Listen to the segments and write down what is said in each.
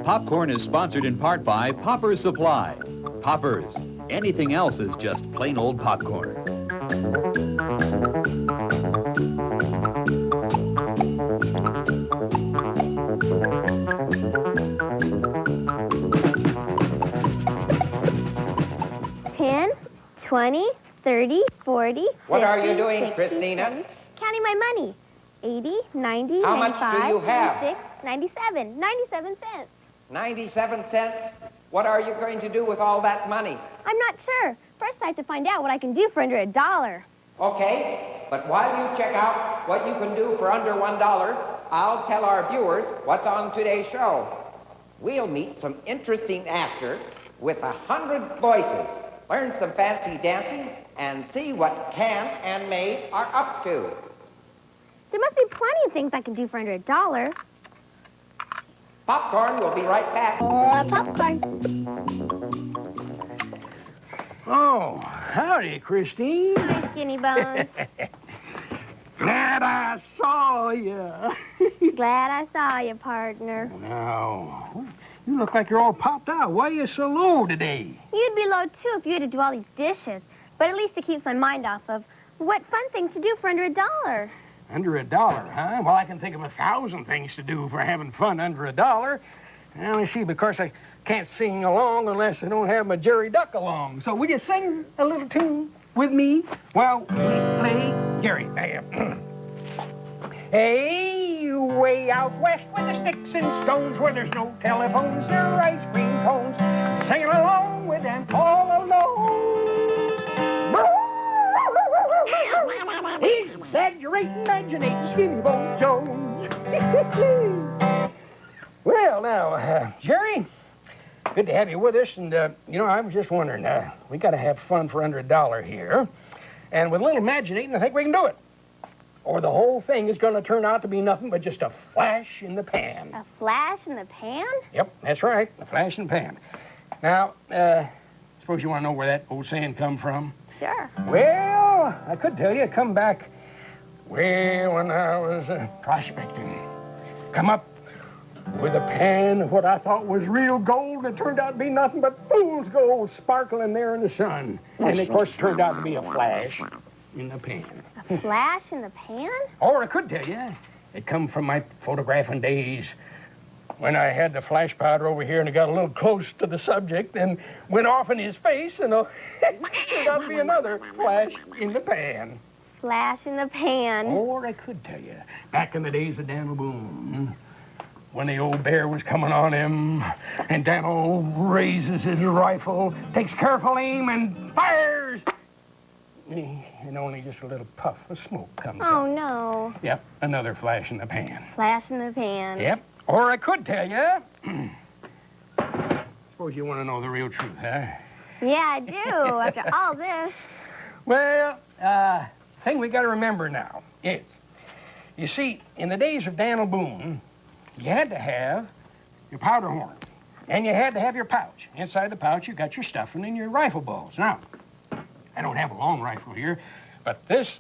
Popcorn is sponsored in part by Poppers Supply. Poppers. Anything else is just plain old popcorn. $10, $20, $30, $40. What are you 50, doing, 60, Christina? 70. Counting my money. 80, 90, How much 95, do you have? 96, 97, 97 cents. 97 cents? What are you going to do with all that money? I'm not sure. First, I have to find out what I can do for under $1. Okay, but while you check out what you can do for under $1, I'll tell our viewers what's on today's show. We'll meet some interesting actors with 100 voices, learn some fancy dancing, and see what Can and May are up to. There must be plenty of things I can do for under $1. Popcorn will be right back. Popcorn. Oh, howdy, Christine. Hi, Skinny Bones. Glad I saw you. Glad I saw you, partner. Now, you look like you're all popped out. Why are you so low today? You'd be low, too, if you had to do all these dishes. But at least it keeps my mind off of what fun things to do for under $1. Under $1, huh? Well, I can think of 1,000 things to do for having fun under $1. Now, you see, because I can't sing along unless I don't have my Jerry Duck along. So will you sing a little tune with me while we play Jerry? Hey, way out west with the sticks and stones where there's no telephones, there are ice cream cones. Singing along with them all alone. Exaggerating, imaginating, Skinny Bone Jones. Well, now, Jerry, good to have you with us. And, you know, I was just wondering, we got to have fun for under $1 here. And with a little imaginating, I think we can do it. Or the whole thing is going to turn out to be nothing but just a flash in the pan. A flash in the pan? Yep, that's right, a flash in the pan. Now, suppose you want to know where that old saying come from? Sure. Well, I could tell you, it come back way when I was prospecting. Come up with a pan of what I thought was real gold that turned out to be nothing but fool's gold sparkling there in the sun. And, of course, it turned out to be a flash in the pan. A flash in the pan? Or I could tell you, it come from my photographing days when I had the flash powder over here and it got a little close to the subject and went off in his face and turned out to be another flash in the pan. Flash in the pan. Or I could tell you, back in the days of Daniel Boone, when the old bear was coming on him, and Daniel raises his rifle, takes careful aim, and fires. And only just a little puff of smoke comes out. Oh, no. Yep, another flash in the pan. Flash in the pan. Yep. Or I could tell you. Suppose you want to know the real truth, huh? Yeah, I do, after all this. Well, thing we got to remember now is, you see, in the days of Daniel Boone, you had to have your powder horn, and you had to have your pouch. Inside the pouch, you got your stuffing and your rifle balls. Now, I don't have a long rifle here, but this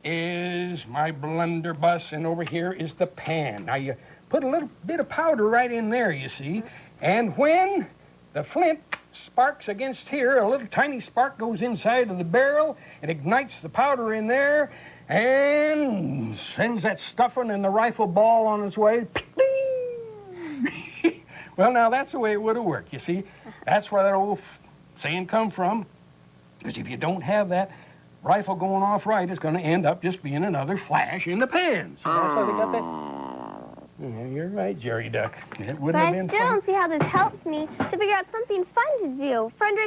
is my blunderbuss, and over here is the pan. Now, you put a little bit of powder right in there, you see, and when the flint sparks against here, a little tiny spark goes inside of the barrel and ignites the powder in there and sends that stuffing and the rifle ball on its way. Well, now, that's the way it would have worked, you see. That's where that old saying come from. Because if you don't have that rifle going off right, it's going to end up just being another flash in the pan. So that's why they got that. Yeah, you're right, Jerry Duck. It wouldn't have been But I still fun. don't see how this helps me to figure out something fun to do for under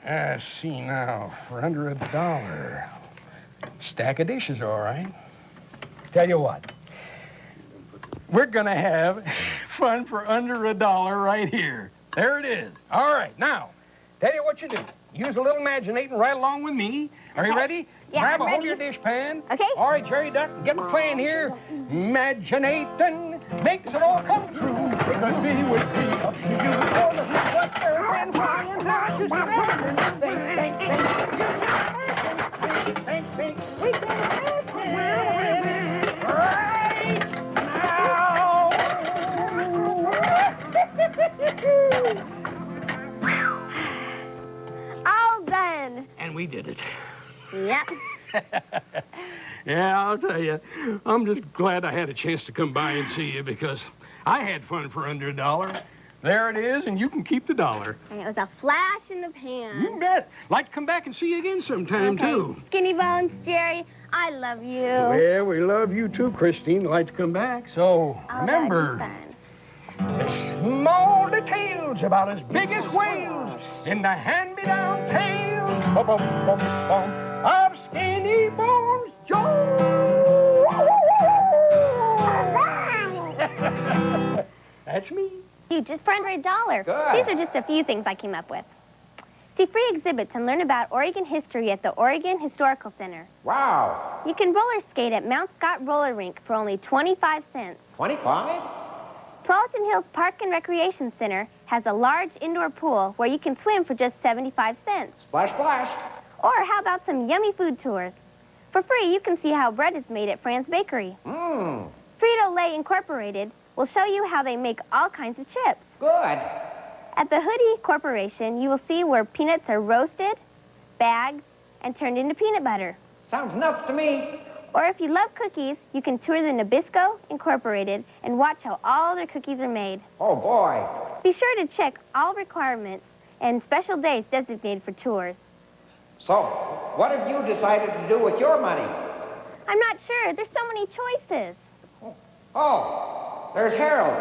$1. See now, for under $1, stack of dishes, all right. Tell you what, we're going to have fun for under $1 right here. There it is. All right, now, tell you what you do. Use a little imaginating right along with me. Are you ready? Yeah, Grab I'm a hold of ready. your dishpan. Okay. All right, Jerry Duck, get the plan here. Imaginating makes it all come true. Because we would be up to you. All of you up there and flying down, just imagine. Think. We can imagine. Right did it. Yep. Yeah, I'll tell you, I'm just glad I had a chance to come by and see you because I had fun for under $1. There it is, and you can keep the $1. And it was a flash in the pan. You bet. Like to come back and see you again sometime, too. Skinny Bones, Jerry, I love you. Well, we love you, too, Christine. Like to come back. So, remember, the small details about as big as whales in the hand-me-down tales of Skinny Bones Joe. That's me. You just for under $1. Good. These are just a few things I came up with. See free exhibits and learn about Oregon history at the Oregon Historical Center. Wow. You can roller skate at Mount Scott Roller Rink for only 25 cents. 25? Tualatin Hills Park and Recreation Center has a large indoor pool where you can swim for just 75 cents. Splash, splash. Or how about some yummy food tours? For free, you can see how bread is made at Fran's Bakery. Mmm. Frito-Lay Incorporated will show you how they make all kinds of chips. Good. At the Hoodie Corporation, you will see where peanuts are roasted, bagged, and turned into peanut butter. Sounds nuts to me. Or if you love cookies, you can tour the Nabisco Incorporated and watch how all their cookies are made. Oh, boy. Be sure to check all requirements and special days designated for tours. So, what have you decided to do with your money? I'm not sure. There's so many choices. Oh, there's Harold.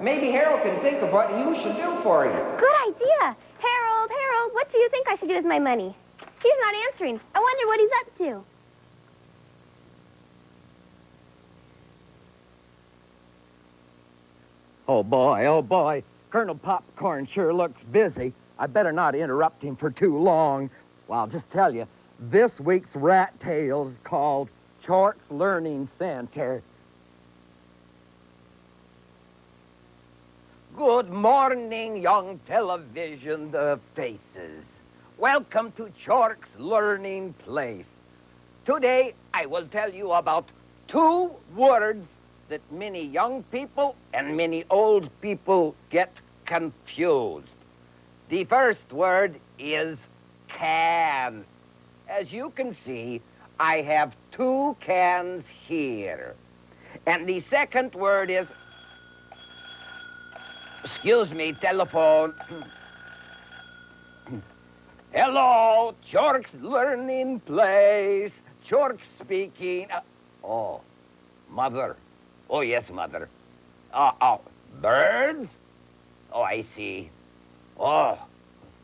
Maybe Harold can think of what you should do for you. Good idea. Harold, what do you think I should do with my money? He's not answering. I wonder what he's up to. Oh, boy. Colonel Popcorn sure looks busy. I better not interrupt him for too long. Well, I'll just tell you, this week's Rat Tale is called Chork's Learning Center. Good morning, young television faces. Welcome to Chork's Learning Place. Today, I will tell you about 2 words that many young people and many old people get confused. The first word is can. As you can see, I have 2 cans here. And the second word is, excuse me, telephone. Hello, Chork's Learning Place. Chork speaking. Oh, Mother. Oh, yes, Mother. Birds? Oh, I see. Oh,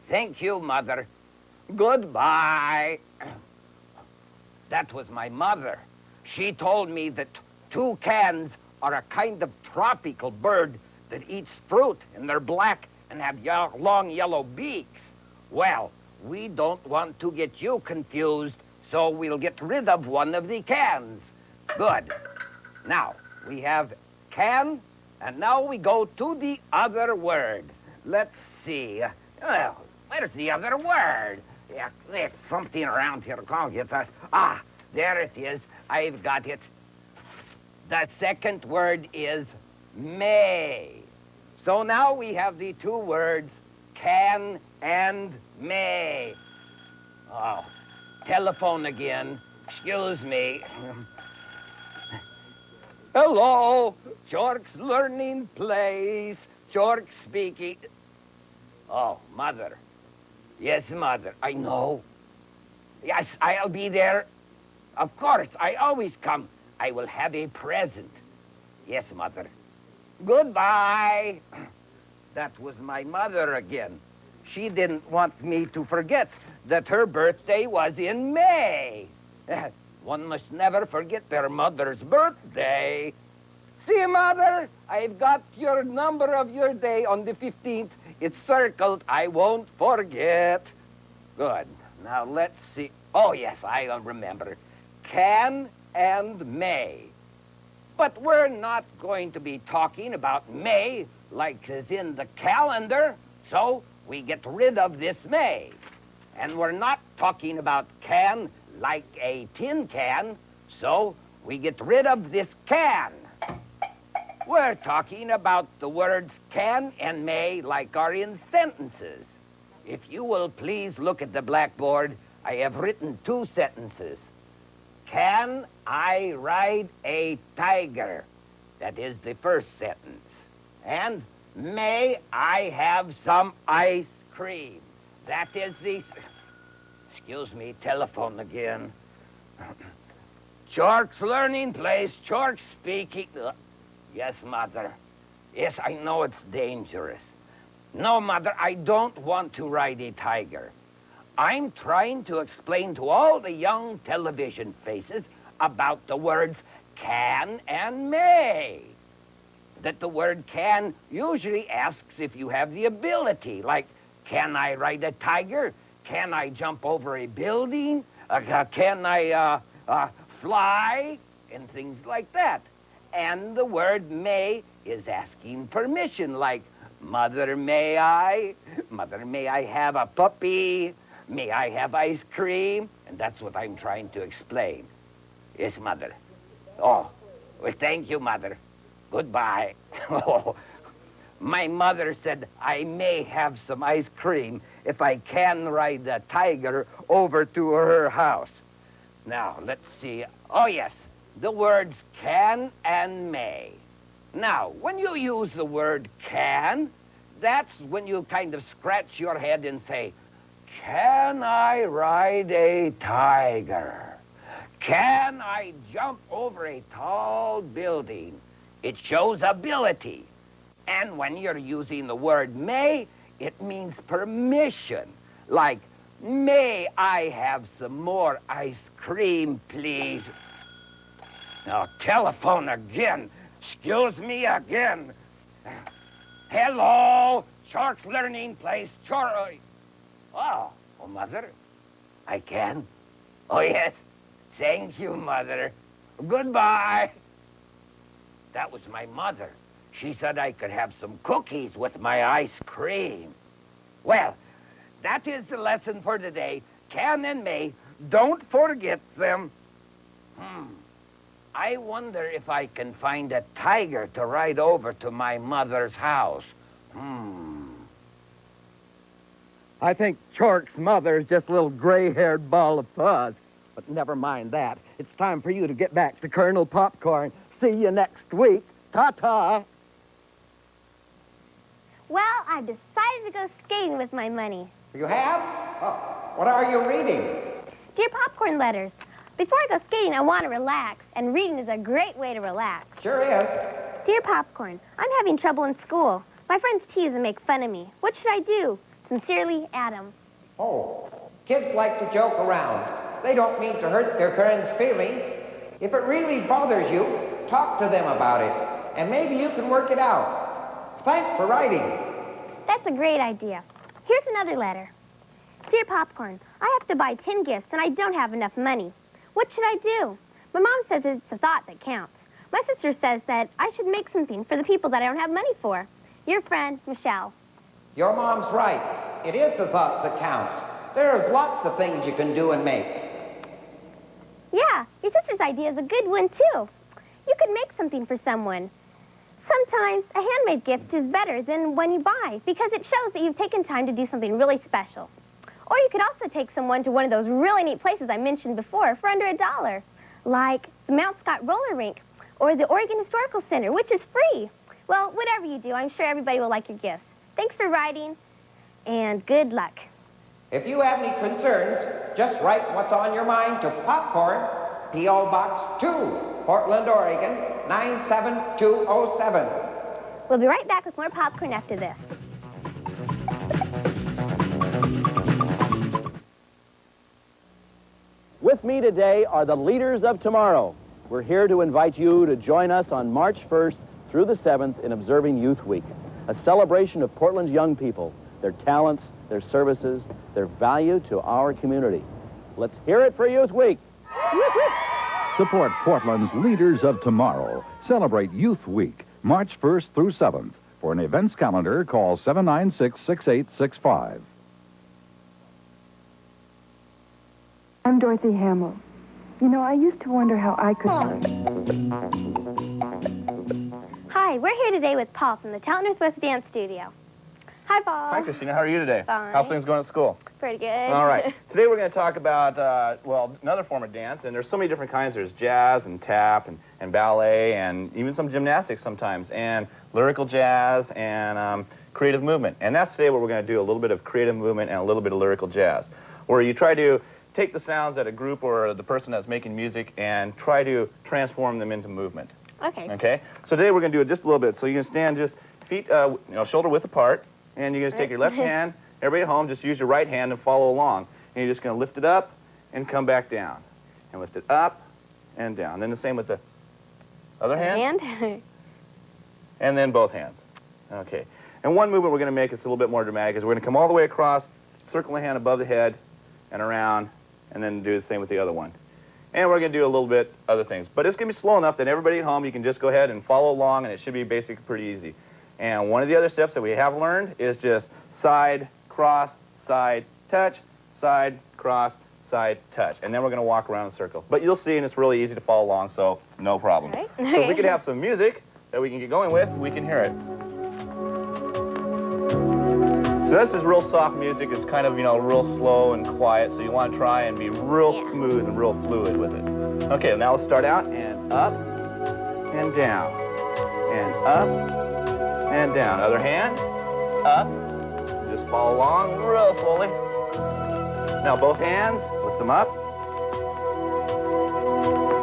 thank you, Mother. Goodbye. That was my mother. She told me that toucans are a kind of tropical bird that eats fruit, and they're black and have long yellow beaks. Well, we don't want to get you confused, so we'll get rid of one of the cans. Good. Now, we have can, and now we go to the other word. Let's see. Well, where's the other word? Yeah, there's something around here. I'll get that. Ah, there it is. I've got it. The second word is may. So now we have the 2 words can and may. Oh, telephone again. Excuse me. Hello, Chork's Learning Place. Chork speaking. Oh, Mother. Yes, Mother, I know. Yes, I'll be there. Of course, I always come. I will have a present. Yes, Mother. Goodbye. That was my mother again. She didn't want me to forget that her birthday was in May. One must never forget their mother's birthday. See, Mother, I've got your number of your day on the 15th. It's circled. I won't forget. Good. Now, let's see. Oh, yes, I'll remember. Can and may. But we're not going to be talking about May like as in the calendar, so we get rid of this May. And we're not talking about can like a tin can, so we get rid of this can. We're talking about the words can and may like are in sentences. If you will please look at the blackboard, I have written 2 sentences. Can I ride a tiger? That is the first sentence. And may I have some ice cream? That is the... Excuse me, telephone again. George's learning place, George speaking. Yes, Mother. Yes, I know it's dangerous. No, Mother, I don't want to ride a tiger. I'm trying to explain to all the young television faces about the words can and may. That the word can usually asks if you have the ability, like, can I ride a tiger? Can I jump over a building? Can I fly? And things like that. And the word may is asking permission, like, Mother, may I? Mother, may I have a puppy? May I have ice cream? And that's what I'm trying to explain. Yes, Mother. Oh, well, thank you, Mother. Goodbye. My mother said I may have some ice cream if I can ride the tiger over to her house. Now, let's see. Oh, yes, the words can and may. Now, when you use the word can, that's when you kind of scratch your head and say, can I ride a tiger? Can I jump over a tall building? It shows ability. And when you're using the word may, it means permission. Like, may I have some more ice cream, please? Now, telephone again. Excuse me again. Hello, George's learning place, George. Oh, Mother, I can? Oh, yes. Thank you, Mother. Goodbye. That was my mother. She said I could have some cookies with my ice cream. Well, that is the lesson for today. Can and may. Don't forget them. I wonder if I can find a tiger to ride over to my mother's house. I think Chork's mother is just a little gray-haired ball of fuzz. But never mind that. It's time for you to get back to Colonel Popcorn. See you next week. Ta-ta. Well, I've decided to go skating with my money. You have? Oh, what are you reading? Dear Popcorn letters, before I go skating, I want to relax, and reading is a great way to relax. Sure is. Dear Popcorn, I'm having trouble in school. My friends tease and make fun of me. What should I do? Sincerely, Adam. Oh, kids like to joke around. They don't mean to hurt their parents' feelings. If it really bothers you, talk to them about it, and maybe you can work it out. Thanks for writing. That's a great idea. Here's another letter. Dear Popcorn, I have to buy 10 gifts, and I don't have enough money. What should I do? My mom says it's the thought that counts. My sister says that I should make something for the people that I don't have money for. Your friend, Michelle. Your mom's right. It is the thought that counts. There's lots of things you can do and make. Yeah, your sister's idea is a good one, too. You could make something for someone. Sometimes a handmade gift is better than one you buy because it shows that you've taken time to do something really special. Or you could also take someone to one of those really neat places I mentioned before for under $1, like the Mount Scott Roller Rink or the Oregon Historical Center, which is free. Well, whatever you do, I'm sure everybody will like your gifts. Thanks for writing, and good luck. If you have any concerns, just write what's on your mind to Popcorn, P.O. Box 2, Portland, Oregon, 97207. We'll be right back with more popcorn after this. With me today are the leaders of tomorrow. We're here to invite you to join us on March 1st through the 7th in observing Youth Week, a celebration of Portland's young people, their talents, their services, their value to our community. Let's hear it for Youth Week. Support Portland's Leaders of Tomorrow. Celebrate Youth Week, March 1st through 7th. For an events calendar, call 796-6865. I'm Dorothy Hamill. You know, I used to wonder how I could learn. Hi, we're here today with Paul from the Talent Northwest Dance Studio. Hi, Paul. Hi, Christina. How are you today? Fine. How's things going at school? Pretty good. All right. Today we're going to talk about, well, another form of dance, and there's so many different kinds. There's jazz and tap and ballet and even some gymnastics sometimes, and lyrical jazz and creative movement. And that's today what we're going to do, a little bit of creative movement and a little bit of lyrical jazz, where you try to take the sounds that a group or the person that's making music and try to transform them into movement. Okay. Okay? So today we're going to do it just a little bit. So you can stand just feet, shoulder width apart, and you're going to take your left hand. Everybody at home, just use your right hand and follow along. And you're just going to lift it up and come back down. And lift it up and down. Then the same with the other hand. And then both hands. Okay. And one movement we're going to make that's a little bit more dramatic is we're going to come all the way across, circle the hand above the head, and around, and then do the same with the other one. And we're going to do a little bit other things. But it's going to be slow enough that everybody at home, you can just go ahead and follow along, and it should be basically pretty easy. And one of the other steps that we have learned is just side, cross, side, touch, side, cross, side, touch. And then we're going to walk around in a circle. But you'll see, and it's really easy to follow along, so no problem. Right. So if we could have some music that we can get going with, we can hear it. So this is real soft music. It's kind of, real slow and quiet, so you want to try and be real smooth and real fluid with it. Okay, now let's start out, and up, and down, and up, and down. Other hand, up. Just follow along real slowly. Now both hands, lift them up.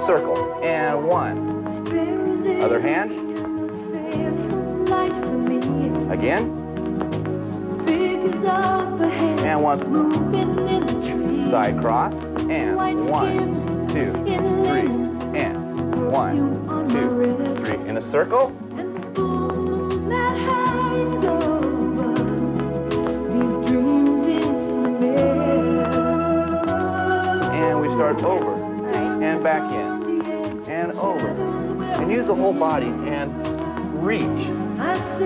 Circle, and one. Other hand. Again. And one. Side cross, and 1, 2, 3, and 1, 2, 3. In a circle. Start over, and back in, and over. And use the whole body and reach.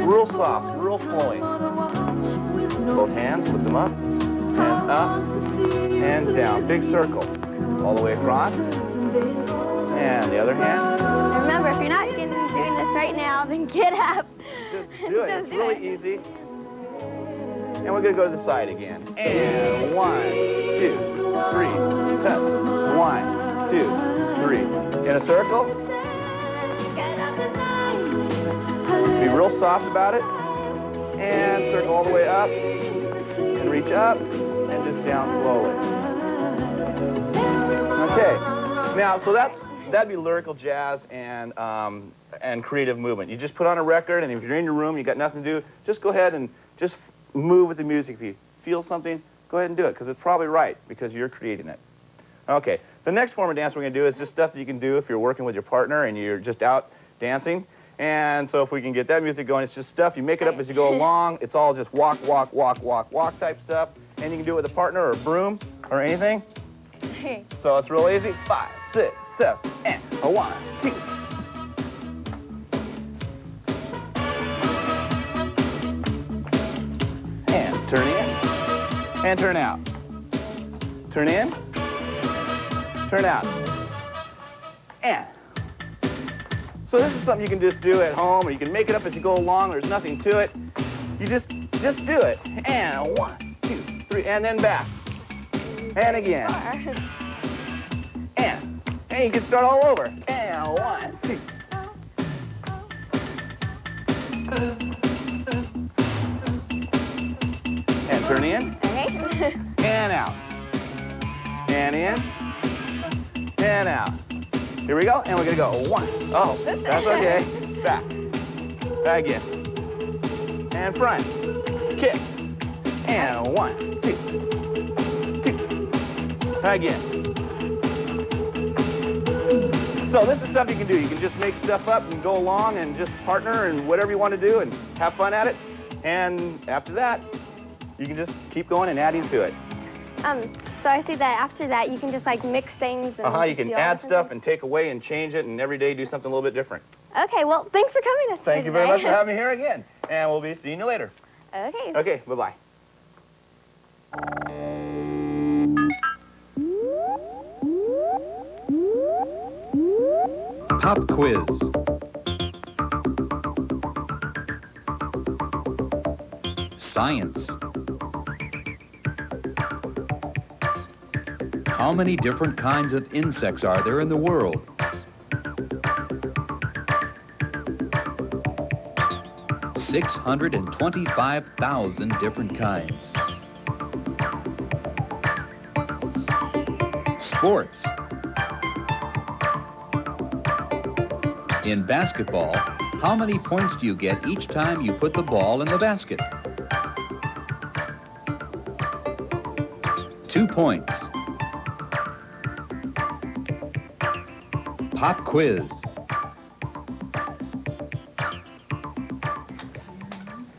Real soft, real flowing. Both hands, lift them up, and down. Big circle. All the way across. And the other hand. Remember, if you're not doing this right now, then get up. Just do it. It's really easy. And we're going to go to the side again. And 1, 2, 3, touch. 1, 2, 3. In a circle. Be real soft about it. And circle all the way up. And reach up. And just down slowly. Okay. Now, so that'd be lyrical jazz and creative movement. You just put on a record, and if you're in your room, you got nothing to do, just go ahead and just move with the music. If you feel something, go ahead and do it, because it's probably right, because you're creating it. Okay, the next form of dance we're going to do is just stuff that you can do if you're working with your partner and you're just out dancing. And so if we can get that music going, it's just stuff. You make it up as you go along. It's all just walk, walk, walk, walk, walk type stuff. And you can do it with a partner or a broom or anything. So it's real easy. 5, 6, 7, and 1, 2. Turn in, and turn out. Turn in, turn out. And. So this is something you can just do at home, or you can make it up as you go along. There's nothing to it. You just do it. And 1, 2, 3, and then back. And again. And you can start all over. And 1, 2. And turn in. Okay. And out. And in. And out. Here we go. And we're going to go 1. Oh, that's okay. Back. Back again. And front. Kick. And 1, 2. 2. Again. So this is stuff you can do. You can just make stuff up and go along and just partner and whatever you want to do and have fun at it. And after that, you can just keep going and adding to it. So I see that after that, you can just like mix things. And you can add stuff and take away and change it, and every day do something a little bit different. Okay, well, thanks for coming this Thank you very much for having me here again. And we'll be seeing you later. Okay. Okay, bye-bye. Pop quiz. Science. How many different kinds of insects are there in the world? $625,000 different kinds. Sports. In basketball, how many points do you get each time you put the ball in the basket? 2 points. Pop quiz.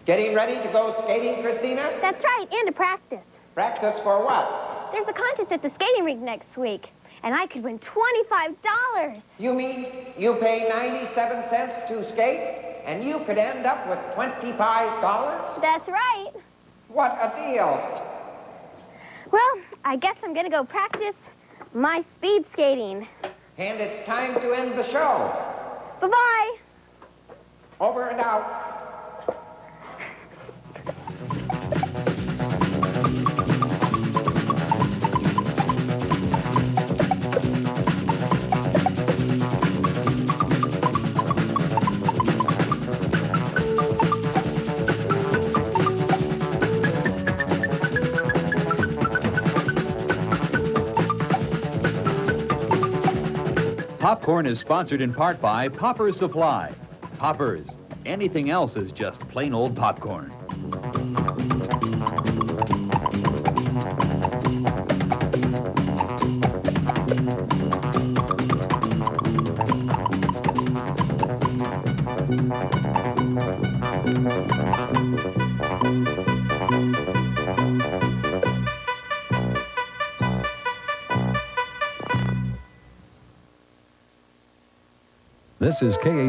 Getting ready to go skating, Christina? That's right, and to practice. Practice for what? There's a contest at the skating rink next week, and I could win $25. You mean you pay 97 cents to skate, and you could end up with $25? That's right. What a deal. Well, I guess I'm gonna go practice my speed skating. And it's time to end the show. Bye-bye. Over and out. Popcorn is sponsored in part by Popper's Supply. Poppers. Anything else is just plain old popcorn. This is KATU.